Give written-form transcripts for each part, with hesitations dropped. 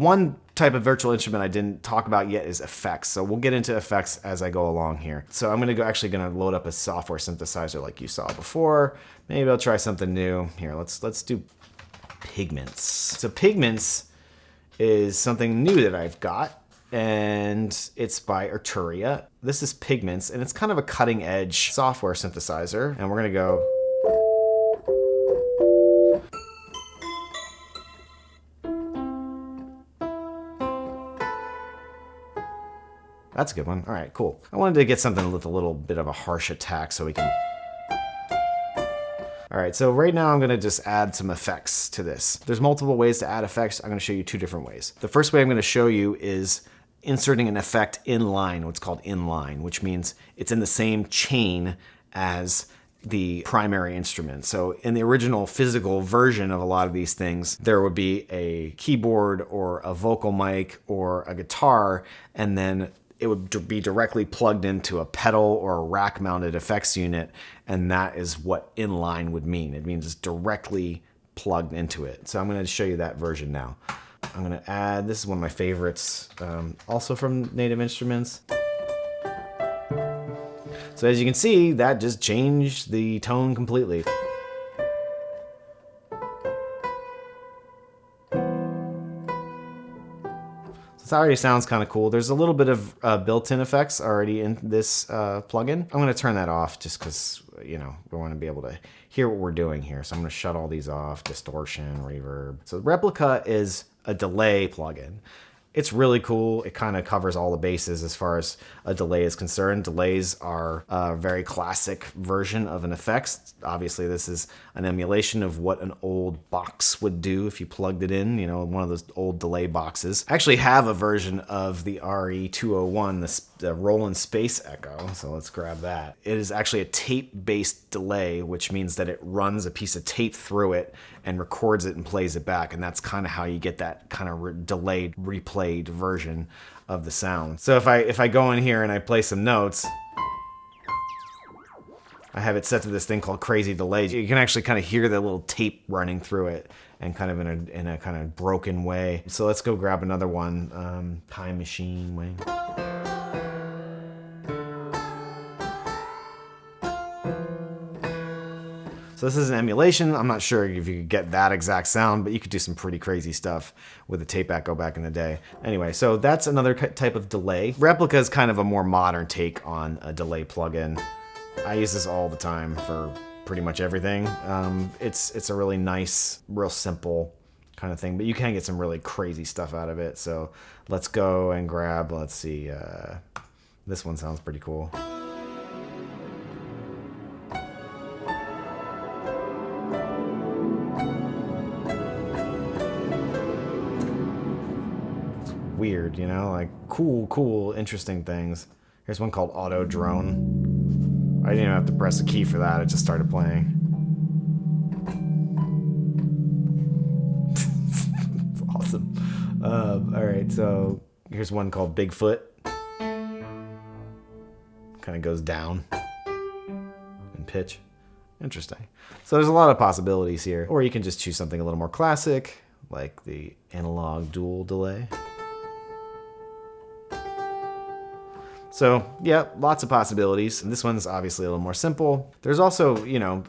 One type of virtual instrument I didn't talk about yet is effects. So we'll get into effects as I go along here. So I'm actually gonna load up a software synthesizer like you saw before. Maybe I'll try something new. Here, let's do Pigments. So Pigments is something new that I've got, and it's by Arturia. This is Pigments, and it's kind of a cutting edge software synthesizer. And we're gonna go. That's a good one. All right, cool. I wanted to get something with a little bit of a harsh attack so we can... All right, so right now I'm gonna just add some effects to this. There's multiple ways to add effects. I'm gonna show you two different ways. The first way I'm gonna show you is inserting an effect in line, what's called inline, which means it's in the same chain as the primary instrument. So in the original physical version of a lot of these things, there would be a keyboard or a vocal mic or a guitar, and then it would be directly plugged into a pedal or a rack mounted effects unit. And that is what inline would mean. It means it's directly plugged into it. So I'm gonna show you that version now. I'm gonna add, this is one of my favorites, also from Native Instruments. So as you can see, that just changed the tone completely. This already sounds kind of cool. There's a little bit of built-in effects already in this plugin. I'm gonna turn that off just because, you know, we wanna be able to hear what we're doing here. So I'm gonna shut all these off, distortion, reverb. So Replica is a delay plugin. It's really cool. It kind of covers all the bases as far as a delay is concerned. Delays are a very classic version of an effects. Obviously, this is an emulation of what an old box would do if you plugged it in, you know, one of those old delay boxes. I actually have a version of the RE201, the Roland Space Echo, so let's grab that. It is actually a tape-based delay, which means that it runs a piece of tape through it and records it and plays it back, and that's kind of how you get that kind of delayed, replayed version of the sound. So if I go in here and I play some notes, I have it set to this thing called Crazy Delay. You can actually kind of hear the little tape running through it, and kind of in a kind of broken way. So let's go grab another one, Time Machine way. So this is an emulation. I'm not sure if you could get that exact sound, but you could do some pretty crazy stuff with a tape echo back in the day. Anyway, so that's another type of delay. Replica is kind of a more modern take on a delay plugin. I use this all the time for pretty much everything. It's a really nice, real simple kind of thing, but you can get some really crazy stuff out of it. So let's go and grab, let's see, this one sounds pretty cool. Weird, you know, like cool, interesting things. Here's one called Auto Drone. I didn't even have to press a key for that, it just started playing. It's awesome. Alright, so here's one called Bigfoot. Kind of goes down in pitch. Interesting. So there's a lot of possibilities here. Or you can just choose something a little more classic, like the analog dual delay. So yeah, lots of possibilities. And this one's obviously a little more simple. There's also, you know,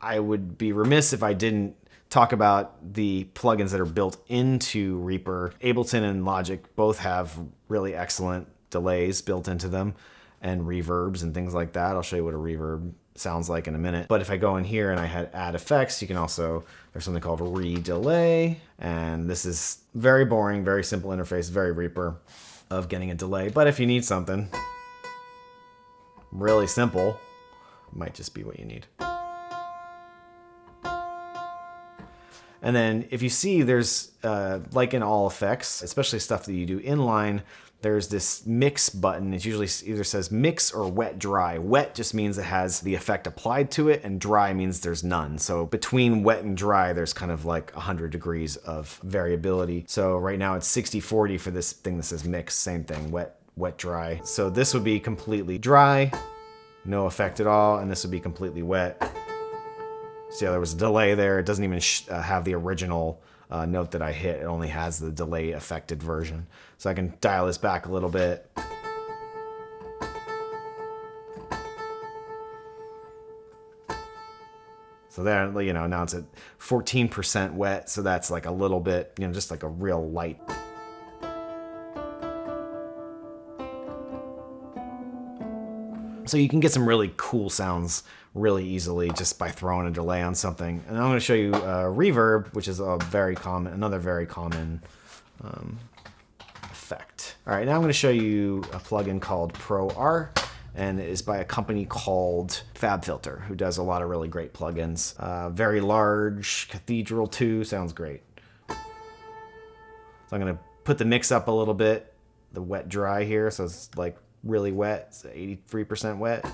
I would be remiss if I didn't talk about the plugins that are built into Reaper. Ableton and Logic both have really excellent delays built into them and reverbs and things like that. I'll show you what a reverb sounds like in a minute. But if I go in here and I had add effects, you can also, there's something called re-delay. And this is very boring, very simple interface, very Reaper of getting a delay. But if you need something really simple, it might just be what you need. And then if you see, there's like in all effects, especially stuff that you do inline, there's this mix button. It usually either says mix or wet dry. Wet just means it has the effect applied to it, and dry means there's none. So between wet and dry, there's kind of like 100 degrees of variability. So right now it's 60-40 for this thing that says mix, same thing, wet, dry. So this would be completely dry, no effect at all, and this would be completely wet. See how there was a delay there? It doesn't even have the original note that I hit. It only has the delay affected version. So I can dial this back a little bit. So there, now it's at 14% wet. So that's like a little bit, just like a real light. So you can get some really cool sounds really easily just by throwing a delay on something. And I'm going to show you reverb, which is another very common effect. All right, now I'm going to show you a plugin called Pro R, and it is by a company called FabFilter, who does a lot of really great plugins. Very large, Cathedral 2, sounds great. So I'm going to put the mix up a little bit, the wet dry here, so it's like really wet, it's 83% wet.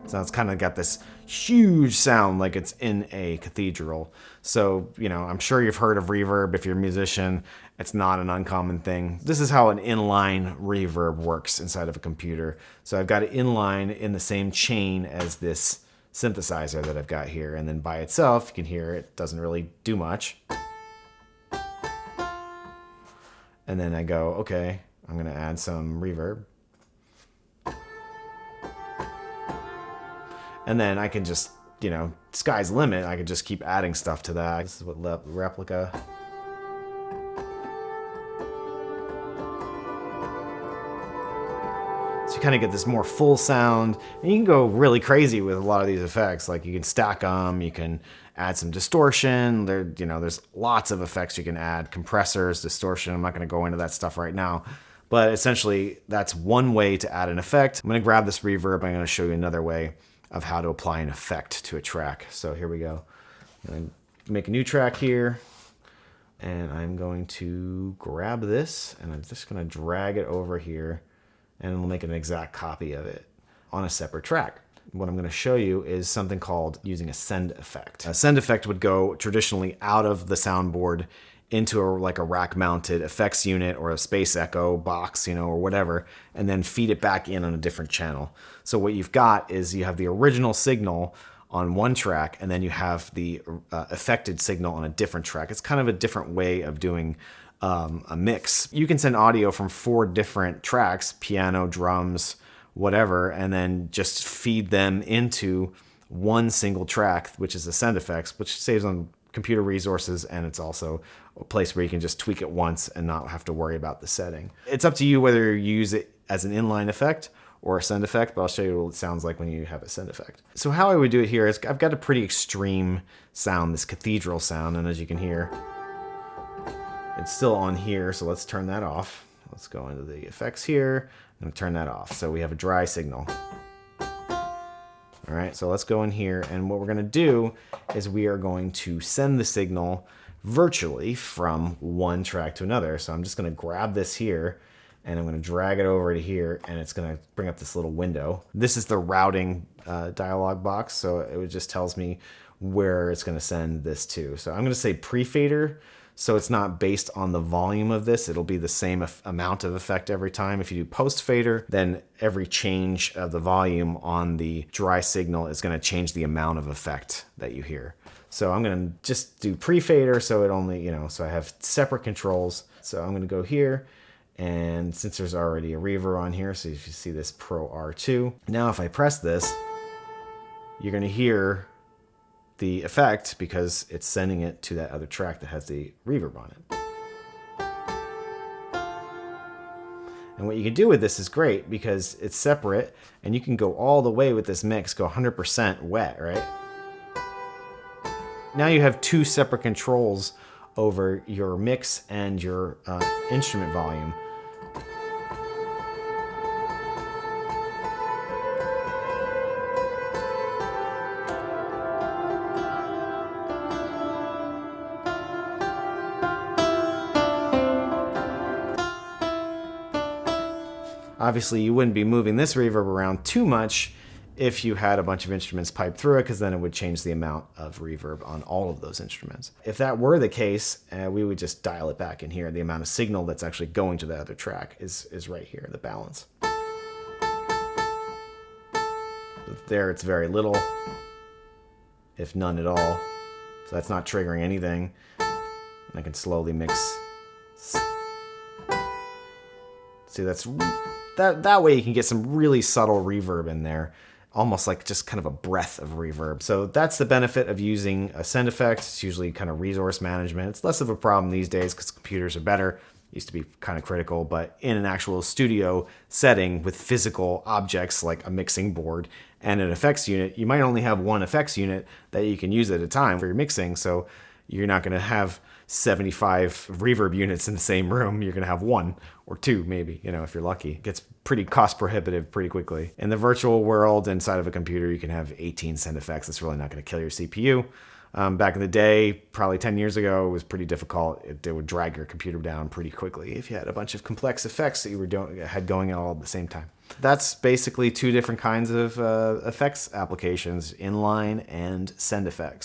So it's kind of got this huge sound like it's in a cathedral. So, I'm sure you've heard of reverb if you're a musician. It's not an uncommon thing. This is how an inline reverb works inside of a computer. So I've got it inline in the same chain as this synthesizer that I've got here. And then by itself, you can hear it doesn't really do much. And then I go, okay, I'm going to add some reverb. And then I can just, sky's the limit. I can just keep adding stuff to that. This is what Replica. So you kind of get this more full sound. And you can go really crazy with a lot of these effects. Like you can stack them, you can add some distortion. There's lots of effects you can add. Compressors, distortion. I'm not going to go into that stuff right now. But essentially, that's one way to add an effect. I'm going to grab this reverb. I'm going to show you another way of how to apply an effect to a track. So here we go. I'm going to make a new track here, and I'm going to grab this, and I'm just going to drag it over here, and we'll make an exact copy of it on a separate track. What I'm going to show you is something called using a send effect. A send effect would go traditionally out of the soundboard into a rack-mounted effects unit or a Space Echo box, or whatever, and then feed it back in on a different channel. So what you've got is you have the original signal on one track, and then you have the affected signal on a different track. It's kind of a different way of doing a mix. You can send audio from 4 different tracks, piano, drums, whatever, and then just feed them into one single track, which is the send effects, which saves on computer resources, and it's also a place where you can just tweak it once and not have to worry about the setting. It's up to you whether you use it as an inline effect or a send effect, but I'll show you what it sounds like when you have a send effect. So how I would do it here is I've got a pretty extreme sound, this cathedral sound, and as you can hear, it's still on here, so let's turn that off. Let's go into the effects here and turn that off. So we have a dry signal. All right, so let's go in here, and what we're gonna do is we are going to send the signal virtually from one track to another. So I'm just gonna grab this here, and I'm gonna drag it over to here, and it's gonna bring up this little window. This is the routing dialog box, so it just tells me where it's gonna send this to. So I'm gonna say pre-fader, so it's not based on the volume of this. It'll be the same amount of effect every time. If you do post fader, then every change of the volume on the dry signal is going to change the amount of effect that you hear. So I'm going to just do pre-fader, so it only, so I have separate controls. So I'm going to go here, and since there's already a reverb on here, so if you see this Pro R2, now if I press this, you're going to hear the effect because it's sending it to that other track that has the reverb on it. And what you can do with this is great because it's separate, and you can go all the way with this mix, go 100% wet, right? Now you have 2 separate controls over your mix and your instrument volume. Obviously, you wouldn't be moving this reverb around too much if you had a bunch of instruments piped through it, because then it would change the amount of reverb on all of those instruments. If that were the case, we would just dial it back in here. The amount of signal that's actually going to the other track is right here, the balance. There it's very little, if none at all. So that's not triggering anything. And I can slowly mix. See, that way you can get some really subtle reverb in there. Almost like just kind of a breath of reverb. So that's the benefit of using a send effect. It's usually kind of resource management. It's less of a problem these days because computers are better. Used to be kind of critical, but in an actual studio setting with physical objects like a mixing board and an effects unit, you might only have one effects unit that you can use at a time for your mixing. So you're not going to have 75 reverb units in the same room. You're going to have one or two, maybe, if you're lucky. It gets pretty cost prohibitive pretty quickly. In the virtual world, inside of a computer, you can have 18 send effects. It's really not going to kill your CPU. Back in the day, probably 10 years ago, it was pretty difficult. It would drag your computer down pretty quickly if you had a bunch of complex effects that you had going all at the same time. That's basically two different kinds of effects applications, inline and send effects.